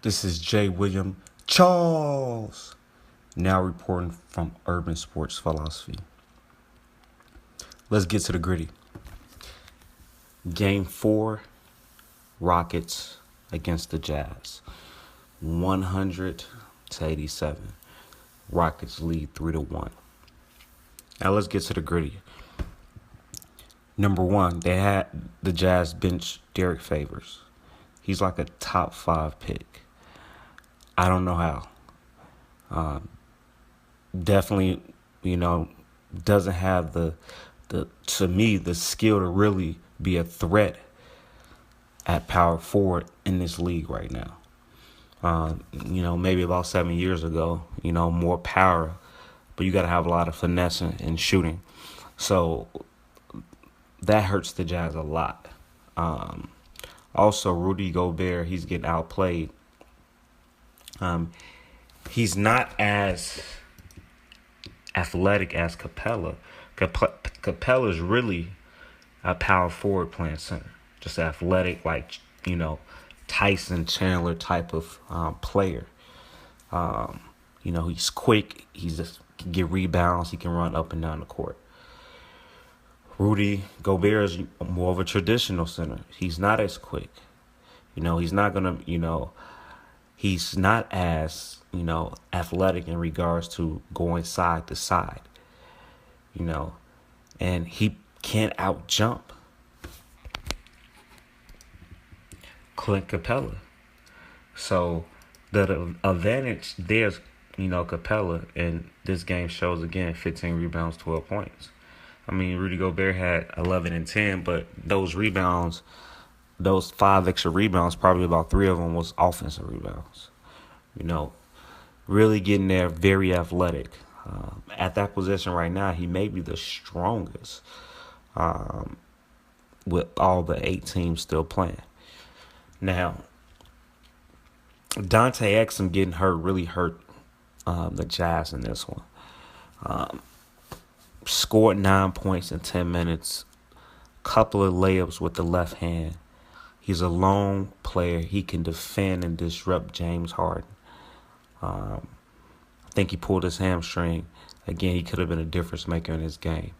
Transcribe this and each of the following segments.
This is J. William Charles, now reporting from Urban Sports Philosophy. Let's get to the gritty. Game 4, Rockets against the Jazz. 100-87. Rockets lead 3-1. Now let's get to the gritty. Number one, they had the Jazz bench Derek Favors. He's like a top 5 pick. I don't know how. Definitely, doesn't have the to me the skill to really be a threat at power forward in this league right now. Maybe about 7 years ago, more power, but you got to have a lot of finesse and shooting. So that hurts the Jazz a lot. Also, Rudy Gobert, he's getting outplayed. He's not as athletic as Capella. Capella is really a power forward playing center. Just athletic, like, Tyson Chandler type of player. He's quick. He just can get rebounds. He can run up and down the court. Rudy Gobert is more of a traditional center. He's not as quick. He's not going to, he's not as, athletic in regards to going side to side, and he can't out jump Clint Capella. So the advantage there's, Capella, and this game shows again 15 rebounds, 12 points. I mean, Rudy Gobert had 11 and 10, but those rebounds, those 5 extra rebounds, probably about 3 of them was offensive rebounds. Really getting there, very athletic. At that position right now, he may be the strongest with all the 8 teams still playing. Now, Dante Exum getting hurt really hurt the Jazz in this one. Scored 9 points in 10 minutes. Couple of layups with the left hand. He's a lone player. He can defend and disrupt James Harden. I think he pulled his hamstring. Again, he could have been a difference maker in this game.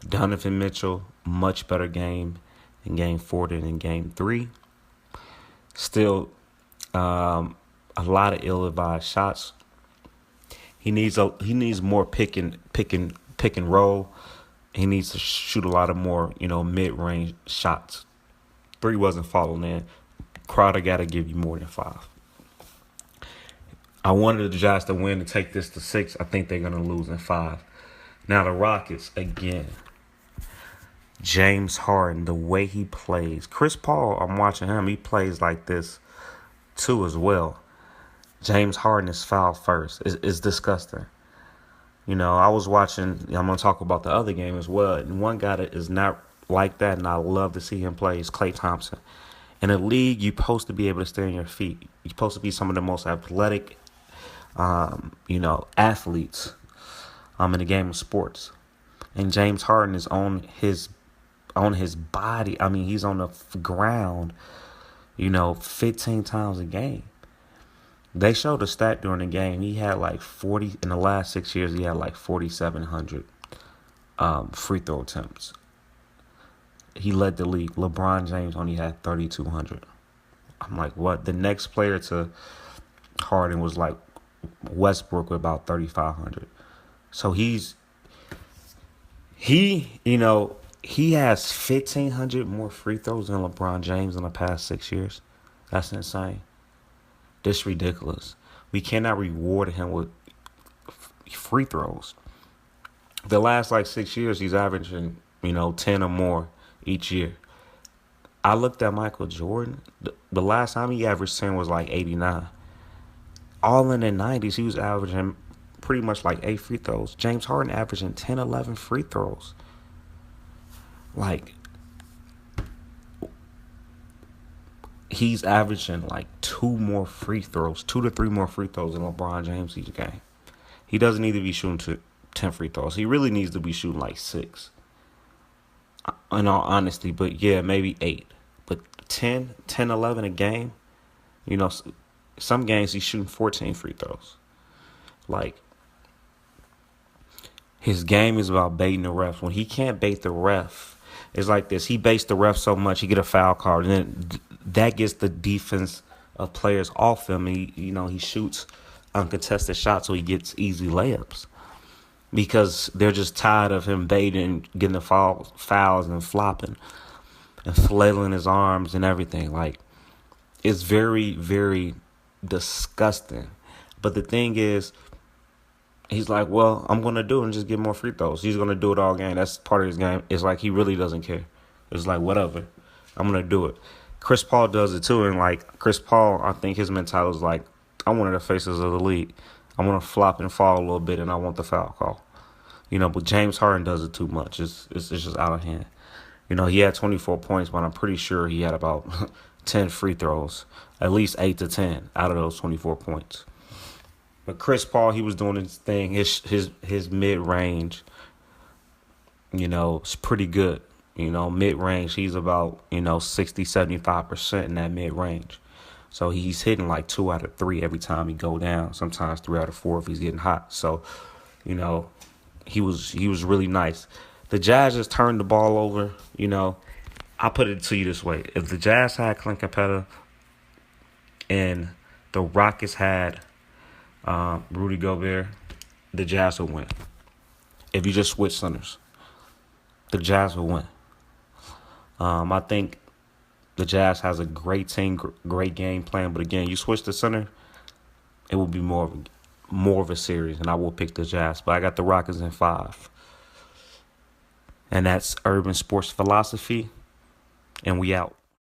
Donovan Mitchell, much better game in Game 4 than in Game 3. Still, a lot of ill-advised shots. He needs more pick and roll. He needs to shoot a lot of more, mid-range shots. 3 wasn't falling in. Crowder got to give you more than 5. I wanted the Jazz to win and take this to 6. I think they're going to lose in 5. Now the Rockets, again. James Harden, the way he plays. Chris Paul, I'm watching him. He plays like this too as well. James Harden is foul first. It's disgusting. I was watching, I'm going to talk about the other game as well. And one guy that is not like that, and I love to see him play, is Klay Thompson. In a league, you're supposed to be able to stay on your feet. You're supposed to be some of the most athletic, athletes in the game of sports. And James Harden is on his body. I mean, he's on the ground, 15 times a game. They showed a stat during the game. He had like 40, in the last 6 years, he had like 4,700 free throw attempts. He led the league. LeBron James only had 3,200. I'm like, what? The next player to Harden was like Westbrook with about 3,500. So he has 1,500 more free throws than LeBron James in the past 6 years. That's insane. This is ridiculous. We cannot reward him with free throws. The last 6 years, he's averaging, 10 or more each year. I looked at Michael Jordan. The last time he averaged 10 was 89. All in the 90s, he was averaging pretty much 8 free throws. James Harden averaging 10, 11 free throws. He's averaging 2 more free throws, 2 to 3 more free throws than LeBron James each game. He doesn't need to be shooting 10 free throws. He really needs to be shooting 6. In all honesty, but yeah, maybe 8. But 10, 11 a game, Some games he's shooting 14 free throws. Like, his game is about baiting the refs. When he can't bait the ref, it's like this. He baits the ref so much, he get a foul card, and then that gets the defense of players off him. And he shoots uncontested shots, so he gets easy layups because they're just tired of him baiting, getting the fouls and flopping and flailing his arms and everything. Like, it's very, very disgusting. But the thing is, he's like, well, I'm going to do it and just get more free throws. He's going to do it all game. That's part of his game. It's like he really doesn't care. It's like, whatever. I'm going to do it. Chris Paul does it too. And, like, Chris Paul, I think his mentality is like, I'm one of the faces of the league. I want to flop and fall a little bit, and I want the foul call. But James Harden does it too much. It's just out of hand. He had 24 points, but I'm pretty sure he had about 10 free throws, at least 8 to 10 out of those 24 points. But Chris Paul, he was doing his thing. His mid-range, is pretty good. Mid-range, he's about, 60, 75% in that mid-range. So he's hitting like 2 out of 3 every time he go down. Sometimes 3 out of 4 if he's getting hot. So, he was really nice. The Jazz just turned the ball over. I put it to you this way. If the Jazz had Clint Capella and the Rockets had Rudy Gobert, the Jazz would win. If you just switch centers, the Jazz would win. I think the Jazz has a great team, great game plan. But again, you switch the center, it will be more of a series, and I will pick the Jazz. But I got the Rockets in 5. And that's Urban Sports Philosophy, and we out.